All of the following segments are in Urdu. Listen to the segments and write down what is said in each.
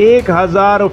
1000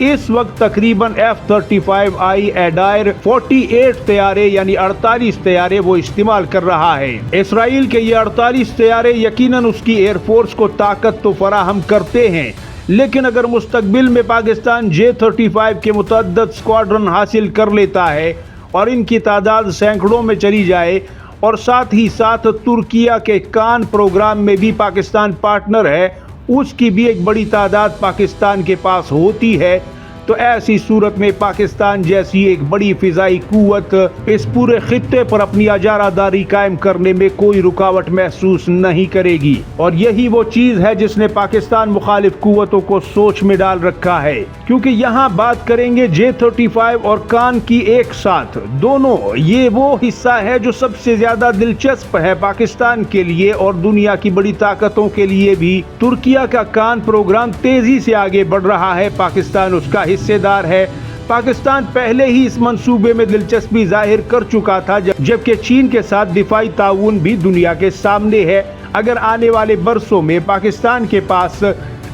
اس وقت تقریباً F-35I ایڈائر 48 طیارے یعنی 48 طیارے وہ استعمال کر رہا ہے۔ اسرائیل کے یہ 48 طیارے یقیناً اس کی ایئر فورس کو طاقت تو فراہم کرتے ہیں، لیکن اگر مستقبل میں پاکستان J-35 کے متعدد اسکواڈرن حاصل کر لیتا ہے اور ان کی تعداد سینکڑوں میں چلی جائے اور ساتھ ہی ساتھ ترکیہ کے کان پروگرام میں بھی پاکستان پارٹنر ہے، اس کی بھی ایک بڑی تعداد پاکستان کے پاس ہوتی ہے، تو ایسی صورت میں پاکستان جیسی ایک بڑی فضائی قوت اس پورے خطے پر اپنی اجارہ داری قائم کرنے میں کوئی رکاوٹ محسوس نہیں کرے گی، اور یہی وہ چیز ہے جس نے پاکستان مخالف قوتوں کو سوچ میں ڈال رکھا ہے، کیونکہ یہاں بات کریں گے J-35 اور کان کی ایک ساتھ دونوں، یہ وہ حصہ ہے جو سب سے زیادہ دلچسپ ہے پاکستان کے لیے اور دنیا کی بڑی طاقتوں کے لیے بھی۔ ترکیہ کا کان پروگرام تیزی سے آگے بڑھ رہا ہے، پاکستان اس کا حصے دار ہے۔ پاکستان پہلے ہی اس منصوبے میں دلچسپی ظاہر کر چکا تھا، جبکہ چین کے ساتھ دفاعی تعاون بھی دنیا کے سامنے ہے۔ اگر آنے والے برسوں میں پاکستان کے پاس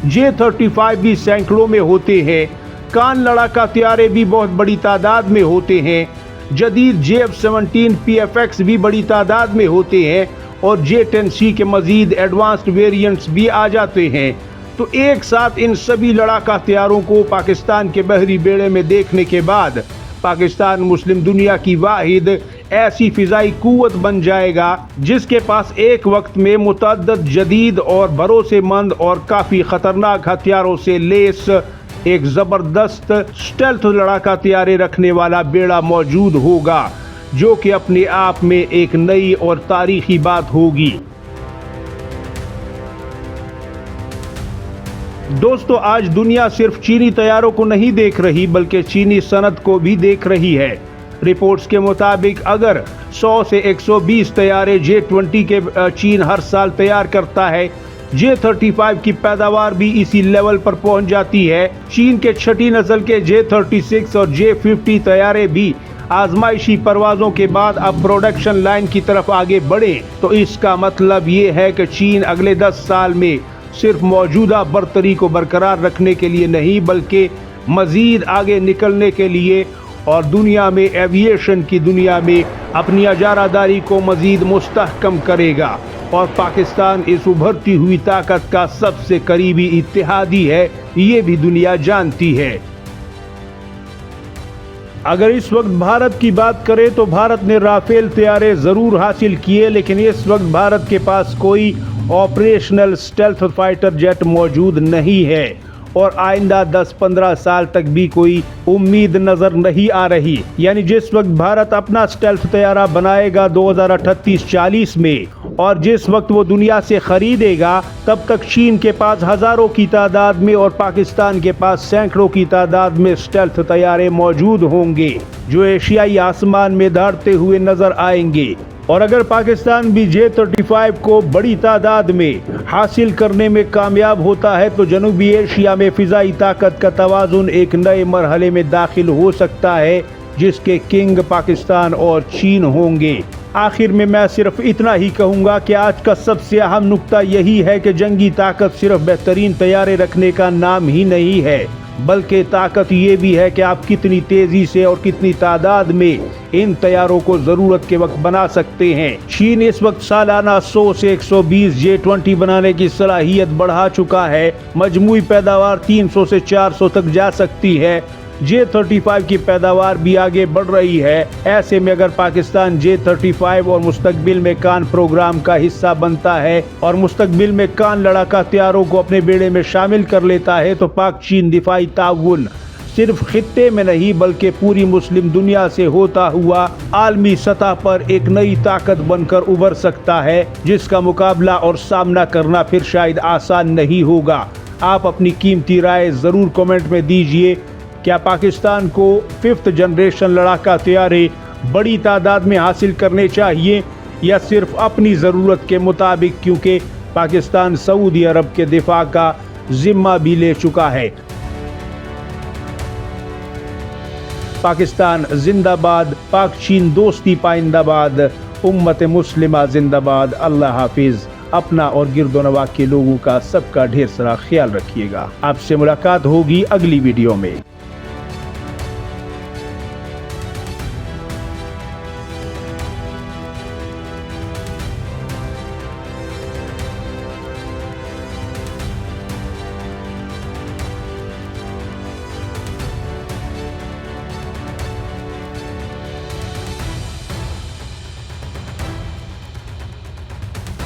J-35 بھی سینکڑوں میں ہوتے ہیں، کان لڑاکا طیارے بھی بہت بڑی تعداد میں ہوتے ہیں، جدید JF-17 PFX بھی بڑی تعداد میں ہوتے ہیں اور J-10C کے مزید ایڈوانسڈ ویریئنٹس بھی آ جاتے ہیں، تو ایک ساتھ ان سبھی لڑاکا طیاروں کو پاکستان کے بحری بیڑے میں دیکھنے کے بعد پاکستان مسلم دنیا کی واحد ایسی فضائی قوت بن جائے گا جس کے پاس ایک وقت میں متعدد جدید اور بھروسے مند اور کافی خطرناک ہتھیاروں سے لیس ایک زبردست اسٹیلتھ لڑاکا طیارے رکھنے والا بیڑا موجود ہوگا، جو کہ اپنے آپ میں ایک نئی اور تاریخی بات ہوگی۔ دوستو، آج دنیا صرف چینی طیاروں کو نہیں دیکھ رہی بلکہ چینی صنعت کو بھی دیکھ رہی ہے۔ رپورٹس کے مطابق اگر 100 سے 120 طیارے J-20 کے چین ہر سال تیار کرتا ہے، J-35 کی پیداوار بھی اسی لیول پر پہنچ جاتی ہے۔ چین کے چھٹی نسل کے J-36 اور J-50 طیارے بھی آزمائشی پروازوں کے بعد اب پروڈکشن لائن کی طرف آگے بڑھیں، تو اس کا مطلب یہ ہے کہ چین اگلے 10 سال میں صرف موجودہ برتری کو برقرار رکھنے کے لیے نہیں بلکہ مزید آگے نکلنے کے لیے اور دنیا میں ایوییشن کی دنیا میں اپنی اجارہ داری کو مزید مستحکم کرے گا، اور پاکستان اس ابھرتی ہوئی طاقت کا سب سے قریبی اتحادی ہے، یہ بھی دنیا جانتی ہے۔ اگر اس وقت بھارت کی بات کریں تو بھارت نے رافیل طیارے ضرور حاصل کیے، لیکن اس وقت بھارت کے پاس کوئی آپریشنل اسٹیلتھ فائٹر جیٹ موجود نہیں ہے، اور آئندہ 10-15 سال تک بھی کوئی امید نظر نہیں آ رہی۔ یعنی جس وقت بھارت اپنا اسٹیلتھ طیارہ بنائے گا 2038-40 میں، اور جس وقت وہ دنیا سے خریدے گا، تب تک چین کے پاس ہزاروں کی تعداد میں اور پاکستان کے پاس سینکڑوں کی تعداد میں اسٹیلتھ طیارے موجود ہوں گے جو ایشیائی آسمان میں دھاڑتے ہوئے نظر آئیں گے۔ اور اگر پاکستان بھی J-35 کو بڑی تعداد میں حاصل کرنے میں کامیاب ہوتا ہے تو جنوبی ایشیا میں فضائی طاقت کا توازن ایک نئے مرحلے میں داخل ہو سکتا ہے، جس کے کنگ پاکستان اور چین ہوں گے۔ آخر میں صرف اتنا ہی کہوں گا کہ آج کا سب سے اہم نقطہ یہی ہے کہ جنگی طاقت صرف بہترین طیارے رکھنے کا نام ہی نہیں ہے، بلکہ طاقت یہ بھی ہے کہ آپ کتنی تیزی سے اور کتنی تعداد میں ان طیاروں کو ضرورت کے وقت بنا سکتے ہیں۔ چین اس وقت سالانہ 100 سے 120 J-20 بنانے کی صلاحیت بڑھا چکا ہے، مجموعی پیداوار 300 سے 400 تک جا سکتی ہے۔ J-35 کی پیداوار بھی آگے بڑھ رہی ہے۔ ایسے میں اگر پاکستان J-35 اور مستقبل میں کان پروگرام کا حصہ بنتا ہے اور مستقبل میں کان لڑاکا طیاروں کو اپنے بیڑے میں شامل کر لیتا ہے تو پاک چین دفاعی تعاون صرف خطے میں نہیں بلکہ پوری مسلم دنیا سے ہوتا ہوا عالمی سطح پر ایک نئی طاقت بن کر ابھر سکتا ہے، جس کا مقابلہ اور سامنا کرنا پھر شاید آسان نہیں ہوگا۔ آپ اپنی قیمتی رائے ضرور کمنٹ میں دیجئے۔ کیا پاکستان کو 5th جنریشن لڑاکا طیارے بڑی تعداد میں حاصل کرنے چاہیے، یا صرف اپنی ضرورت کے مطابق، کیونکہ پاکستان سعودی عرب کے دفاع کا ذمہ بھی لے چکا ہے؟ پاکستان زندہ باد، پاک چین دوستی پائندہ باد، امت مسلمہ زندہ باد۔ اللہ حافظ۔ اپنا اور گرد و نواح کے لوگوں کا سب کا ڈھیر سارا خیال رکھیے گا۔ آپ سے ملاقات ہوگی اگلی ویڈیو میں۔